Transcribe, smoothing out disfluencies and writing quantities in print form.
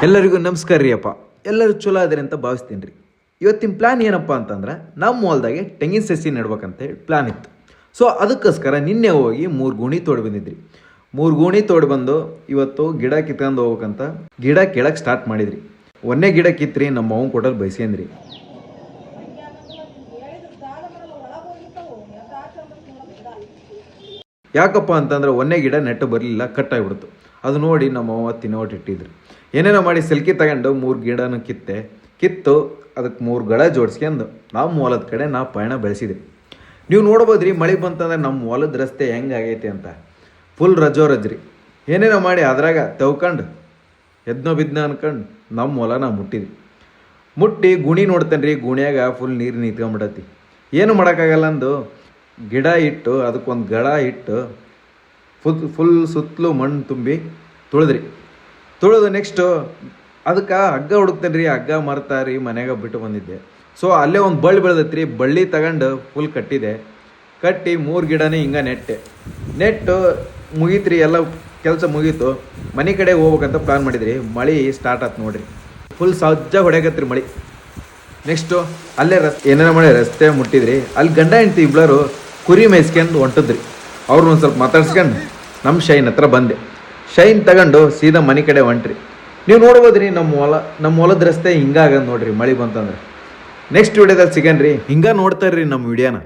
ಎಲ್ಲರಿಗೂ ನಮಸ್ಕಾರ ರೀ ಅಪ್ಪ. ಎಲ್ಲರೂ ಚಲೋ ಅದಿರಿ ಅಂತ ಭಾವಿಸ್ತೀನಿ ರೀ. ಇವತ್ತಿನ ಪ್ಲ್ಯಾನ್ ಏನಪ್ಪ ಅಂತಂದ್ರೆ ನಮ್ಮ ಹೊಲ್ದಾಗೆ ತೆಂಗಿನ ಸಸಿ ನೆಡ್ಬೇಕಂತ ಹೇಳಿ ಪ್ಲ್ಯಾನ್ ಇತ್ತು. ಸೊ ಅದಕ್ಕೋಸ್ಕರ ನಿನ್ನೆ ಹೋಗಿ 3 ಗೂಣಿ ತೋಡಿ ಬಂದಿದ್ರಿ. 3 ಗೂಣಿ ತೋಡಿ ಬಂದು ಇವತ್ತು ಗಿಡ ಕಿತ್ಕೊಂಡು ಹೋಗ್ಬೇಕಂತ ಗಿಡ ಕೇಳಕ್ಕೆ ಸ್ಟಾರ್ಟ್ ಮಾಡಿದ್ರಿ. ಒಂದೇ ಗಿಡ ಕಿತ್ರಿ ನಮ್ಮ ಅವ್ನ ಕೊಟ್ಟಲ್ಲಿ ಬಯಸೇಂದ್ರಿ. ಯಾಕಪ್ಪ ಅಂತಂದ್ರೆ ಒಂದೇ ಗಿಡ ನೆಟ್ಟು ಬರಲಿಲ್ಲ, ಕಟ್ಟಾಗ್ಬಿಡ್ತು. ಅದು ನೋಡಿ ನಮ್ಮ ಅವ್ವ ತಿನ್ನೋಟ್ಟು ಇಟ್ಟಿದ್ರು. ಏನೇನೋ ಮಾಡಿ ಸೆಲ್ಕಿ ತಗೊಂಡು 3 ಗಿಡನ ಕಿತ್ತು ಅದಕ್ಕೆ 3 ಗಳ ಜೋಡಿಸ್ಕೊಂಡು ನಾವು ಹೊಲದ ಕಡೆ ನಾವು ಪಯಣ ಬೆಳೆಸಿದ್ರಿ. ನೀವು ನೋಡ್ಬೋದ್ರಿ, ಮಳೆ ಬಂತಂದ್ರೆ ನಮ್ಮ ಹೊಲದ ರಸ್ತೆ ಹೆಂಗಾಗೈತಿ ಅಂತ ಫುಲ್ ರಜ್ರಿ. ಏನೇನೋ ಮಾಡಿ ಅದ್ರಾಗ ತೆವ್ಕೊಂಡು ಎದ್ನೋ ಬಿದ್ನೋ ಅನ್ಕೊಂಡು ನಮ್ಮ ಹೊಲನ ಮುಟ್ಟಿ ಗುಣಿ ನೋಡ್ತೇನೆ ರೀ. ಗುಣಿಯಾಗ ಫುಲ್ ನೀರು ನಿಂತ್ಕೊಂಡ್ಬಿಡತಿ. ಏನು ಮಾಡೋಕ್ಕಾಗಲ್ಲ ಅಂದು ಗಿಡ ಇಟ್ಟು ಅದಕ್ಕೊಂದು ಗಳ ಇಟ್ಟು ಫುಲ್ ಸುತ್ತಲೂ ಮಣ್ಣು ತುಂಬಿ ತುಳಿದು ನೆಕ್ಸ್ಟು ಅದಕ್ಕೆ ಹಗ್ಗ ಹುಡುಕ್ತೇನೆ ರೀ. ಹಗ್ಗ ಮರ್ತಾರಿ ಮನೆಯಾಗ ಬಿಟ್ಟು ಬಂದಿದ್ದೆ. ಸೊ ಅಲ್ಲೇ ಒಂದು ಬೆಳೆದೈತ್ರಿ. ಬಳ್ಳಿ ತಗೊಂಡು ಫುಲ್ ಕಟ್ಟಿ 3 ಗಿಡನೇ ಹಿಂಗೆ ನೆಟ್ಟು ಮುಗೀತ್ರಿ. ಎಲ್ಲ ಕೆಲಸ ಮುಗೀತು. ಮನೆ ಕಡೆ ಹೋಗ್ಬೇಕಂತ ಪ್ಲ್ಯಾನ್ ಮಾಡಿದ್ರಿ. ಮಳೆ ಸ್ಟಾರ್ಟ್ ಆಯ್ತು ನೋಡ್ರಿ. ಫುಲ್ ಸಜ್ಜ ಹೊಡೆಯಕತ್ರಿ ಮಳೆ. ನೆಕ್ಸ್ಟು ಅಲ್ಲೇ ಏನೇನೋ ಮಾಡಿ ರಸ್ತೆ ಮುಟ್ಟಿದ್ರಿ. ಅಲ್ಲಿ ಗಂಡ ಹೆಂಡ್ತಿ ಇಬ್ಬರು ಕುರಿ ಮೇಯಿಸ್ಕೊಂಡು ಹೊಂಟಿದ್ರಿ. ಅವ್ರನ್ನ ಒಂದು ಸ್ವಲ್ಪ ಮಾತಾಡ್ಸ್ಕೊಂಡು ನಮ್ಮ ಶೈನ್ ಹತ್ರ ಬಂದೆ. ಶೈನ್ ತಗೊಂಡು ಸೀದಾ ಮನೆ ಕಡೆ ಹೊಂಟ್ರಿ. ನೀವು ನೋಡ್ಬೋದ್ರಿ ನಮ್ಮ ಹೊಲದ ರಸ್ತೆ ಹಿಂಗಾಗಂದು ನೋಡ್ರಿ ಮಳೆ ಬಂತಂದ್ರೆ. ನೆಕ್ಸ್ಟ್ ವಿಡಿಯೋದಲ್ಲಿ ಸಿಗನ್ರಿ. ಹಿಂಗೆ ನೋಡ್ತಾರ್ರಿ ನಮ್ಮ ವಿಡಿಯೋನ.